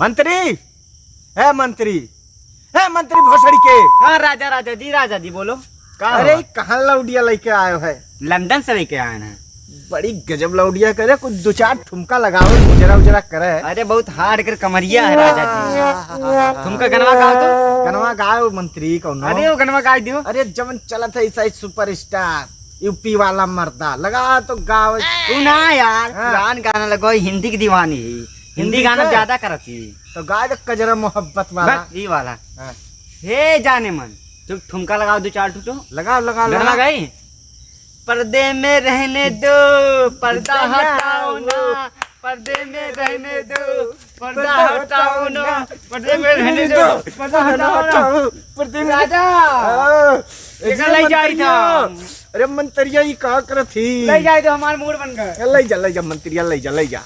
मंत्री है मंत्री है मंत्री भोसड़ी के। हाँ राजा जी बोलो। अरे कहाँ लौडिया लेके आयो है? लंदन से लेके आए हैं। बड़ी गजब लौडिया करे, कुछ दो चार ठुमका लगाओ, मुजरा उजरा करे। अरे बहुत हार्ड कर कमरिया है राजा जी। तुमका गनवा गाओ तो गनवा गाओ मंत्री कौन? अरे वो गनवा गा दियो। अरे जवन चलत है ऐसा सुपरस्टार यूपी वाला मर्दा लगा तो गाओ। तू ना यार पुरान गाना लगो, हिंदी की दीवानी है, हिंदी गाना ज्यादा करती तो गा दे कजरा मोहब्बत वाला। ये वाला हे जाने मन तुम ठुमका लगाओ दो चार ठुटो लगाओ गनवा गई। पर्दे में रहने दो पर्दा हटाओ ना, पर्दे में रहने दो पर्दा हटाओ ना, पर्दे में रहने दो पर्दा हटाओ। पर्दे में राजा ले जाई था। अरे मंत्रिया ये का कर थी? ले जाए तो हमारा मूड बन गया। ले जा मंत्रिया ले जा।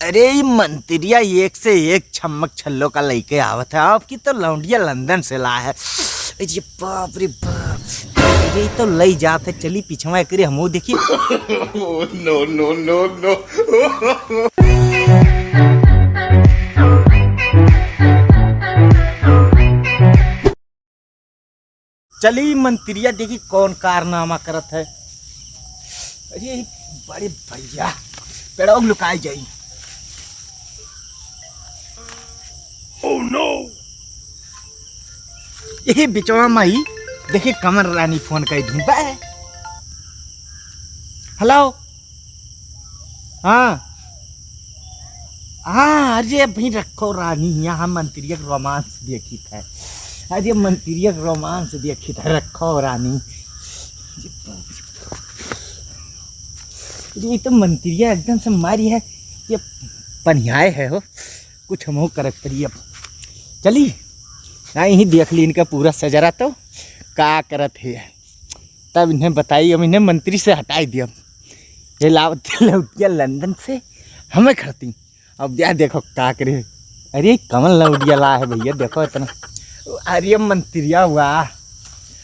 अरे मंत्रिया एक से एक छमक छल्लो का लेके आवत है। आपकी तो लौंडिया लंदन से ला है। ये बाप रे बाप, ये तो ले जाते चली पीछवा करे हमो देखी। नो चली मंत्रिया देखी कौन कारनामा करत है। अरे बड़े भैया पेड़ों लुकाई जाई। ओह नो, यही बिचवा माई देखी कमर रानी फोन कर दी। हेलो हाँ अरे भाई रखो रानी, यहाँ मंत्री रोमांस देखी था। अरे मंत्री रोमांस देखी था, रखो रानी। ये तो मंत्री एकदम से मारी है, ये पनियाए है हो कुछ हम करक पड़ी। अब चली यही देख ली इनका पूरा सजरा तो का करत है। तब इन्हें बताई, अब इन्हें मंत्री से हटाई दिया। ये लौटिया लंदन से हमें खड़ती। अब यार देखो का करे। अरे कमल लौटिया ला है भैया, देखो इतना। अरे मंत्रिया वाह,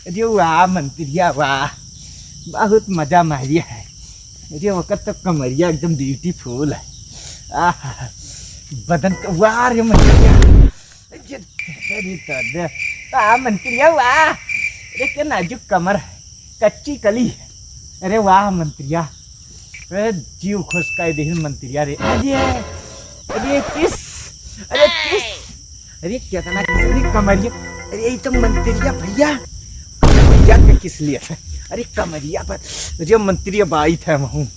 अरे वाह मंत्रिया वाह, बहुत मजा मारिया है। अरे वक्त तो कमरिया एकदम ब्यूटीफुल है। बदन तो वाह रे मंत्रिया, मंत्रिया वाह। अरे क्या नाजुक कमर है, कच्ची कली है। अरे वाह मंत्रिया, अरे जीव खुश का देख मंत्रिया रे। अरे किस अरे कितना कमरिया। अरे ये तो मंत्रिया भैया के किस लिए है? अरे कमरिया पर अरे मंत्री अब आई थे महू,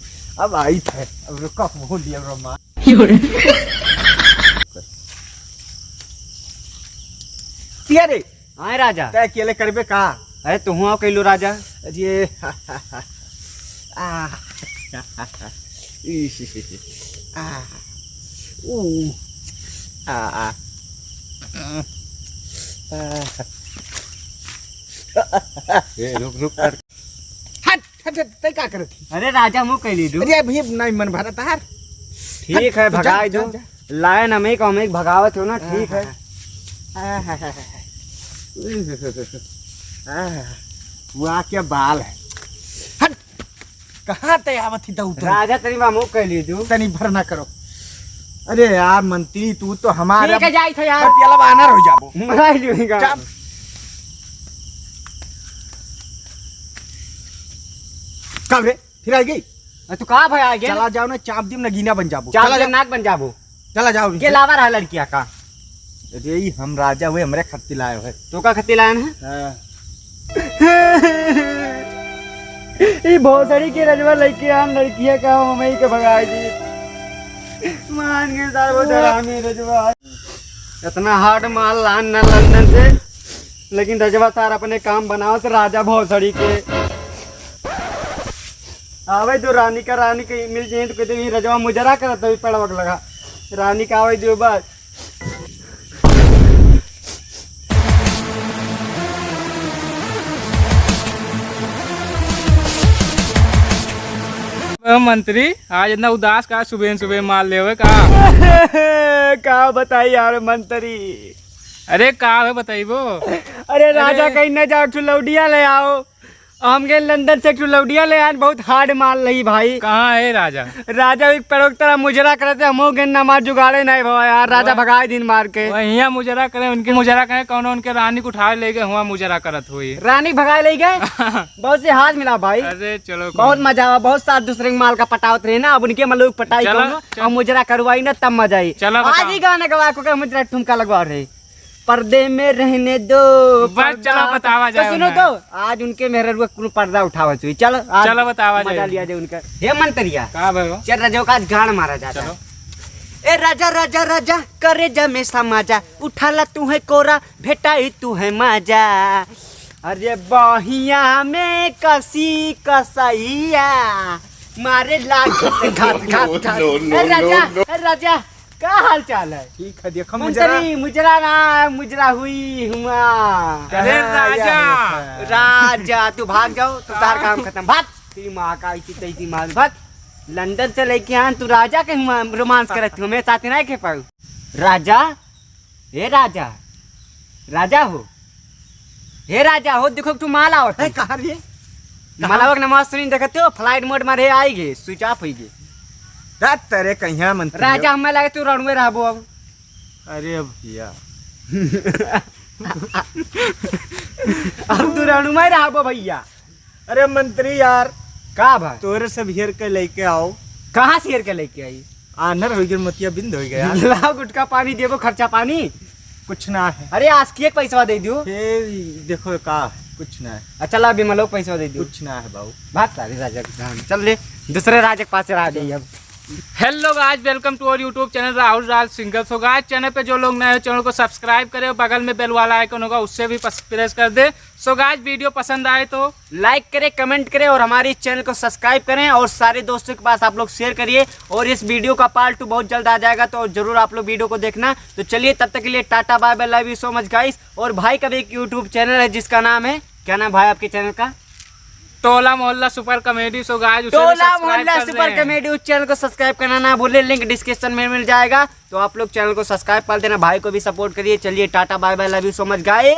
अब आई थे। अब रुका महू लिया रोमा। रे हाँ राजा तय अकेले करबे का? अरे तुम आओ कैलो राजा। अरे रुक हट तय का करत थी? अरे राजा मुँह कैली दू। अरे भैया नहीं मन भरा तार। ठीक है भगाई दो, लायन हमें भगावत हो ना। ठीक है वाह क्या बाल है। हट कहाँ तय आवत थी दौड़? राजा तेरी मुँह कैली दू। तनी भर ना करो। अरे यार मंत्री तू तो हमारा जाई था यार, पियाला बानर हो जाबो। मराई लियो का। कब रे फिर आ गई? तू कहाँ भाई आ गया? चला जाओ ना, चाप दी नगीना बन जाबो। चला जा नाक बन जाबो। चला जाओ के लावा रहा लड़किया का। अरे हम राजा हुए, हमरे खत्ती लाए है। तो का खत्ती लायन है? ये भोसड़ी के रजवा लेके हम लड़किया का हमें के भगाई दी। मान के सार वो डरामी रजवा इतना हार्ड माल लान ना लंदन से, लेकिन रजवा सार अपने काम बनाओ तो राजा भोसड़ी के आवे जो रानी के मिल जाए तो कहते रजवा मुजरा करत है पड़वक लगा। रानी का आवे जो बस मंत्री आज इतना उदास का सुबह माल ले का? का बताई यार मंत्री। अरे का है बताइबो? अरे राजा कहीं न जाओ लौडिया ले आओ। हम गए लंदन से एक लौडिया ले आए, बहुत हार्ड माल रही भाई। कहाँ है राजा? राजा एक पेड़ों की तरह मुजरा करते, हम गए ना मार जुगाड़े नहीं भाई यार, राजा भगाए दिन मार के। वही मुजरा करे, उनके मुजरा करे, कौन उनके रानी को उठा ले गए हुआ मुजरा करत हुई। रानी भगाए ले गए, बहुत से हाथ मिला भाई। अरे चलो बहुत मजा आवा, बहुत साथ दूसरे के माल का पटावत रहे ना, अब उनके मलोग पटाई चलो, करो और मुजरा करवाई ना, तब मजा आई। चलो आज ही गाना गवा को मुजरा ठुमका लगवा रहे, पर्दे में रहने दो। बस चलो बतावा जाए। तो सुनो तो आज उनके मेहर कुल पर्दा उठावा चाहिए। चलो आज चलो बतावा मजा जाए। लिया जाए उनका। हे मंत्रिया कहाँ भाई वो? चल राजा का आज गान मारा जाता। चलो। ए राजा राजा राजा करे जमे समाजा, उठाला तू है कोरा भेटाई तू है मजा। अरे बहिया में कसी कसैया मारे लाग घाट घाट घाट। ए राजा क्या हाल चाल है? ठीक है, देखो मंत्री मुजरा ना मुजरा हुई हुआ। अरे राजा राजा तू भाग जाओ, तो तार काम खत्म। भाग तेरी माँ का इसी तैसी मार भाग। लंदन से लेके आन तू राजा के रोमांस करत हूँ, मैं साथ नहीं के पाऊ। राजा हे राजा राजा हो, हे राजा हो, देखो तू माल आओ कहाँ रे? मालावा के नमाज सुनी देखते हो, फ्लाइट मोड में रहे आएगे, स्विच ऑफ होइगे। रात तेरे कहीं मंत्री राजा हमें लगे तू रणवे रहबो अब। अरे भैया अब तू रणवे रहबो भैया। अरे मंत्री यार, का भाई तोरे सब हेर के लेके आओ। कहाँ से हेर के लेके आई? आनर हो गया, मतिया बिंद हो गया। लाओ गुटका पानी देबो, खर्चा पानी कुछ ना है। अरे आज की एक पैसा दे दियो। देखो का है, कुछ ना है, अच्छा ला बीमा लोग पैसा दे दियो। कुछ ना है बाबू। भाग सारे राजा के धाम चल ले, दूसरे राजा के पास रह जाइए अब। Hello guys, welcome to our YouTube channel Rahul Raj Singal. So guys, channel पे जो लोग नए हो चैनल को सब्सक्राइब करें और बगल में बेल वाला आइकन होगा उससे भी प्रेस कर दे। सो गाइस, वीडियो पसंद आए तो लाइक करें, कमेंट करें और हमारे इस चैनल को सब्सक्राइब करें और सारे दोस्तों के पास आप लोग शेयर करिए। और इस वीडियो का पार्ट 2 बहुत जल्द आ जाएगा, तो जरूर आप लोग वीडियो को देखना। तो चलिए तब तक के लिए tata bye bye, love you so much guys. और भाई का भी एक यूट्यूब चैनल है जिसका नाम है, क्या नाम भाई आपके चैनल का? टोला मोहल्ला सुपर कॉमेडी। सो गाइस, टोला मोहल्ला सुपर कॉमेडी, उस चैनल को सब्सक्राइब करना ना भूले, लिंक डिस्क्रिप्शन में मिल जाएगा। तो आप लोग चैनल को सब्सक्राइब कर देना, भाई को भी सपोर्ट करिए। चलिए tata bye bye, love you so much guys.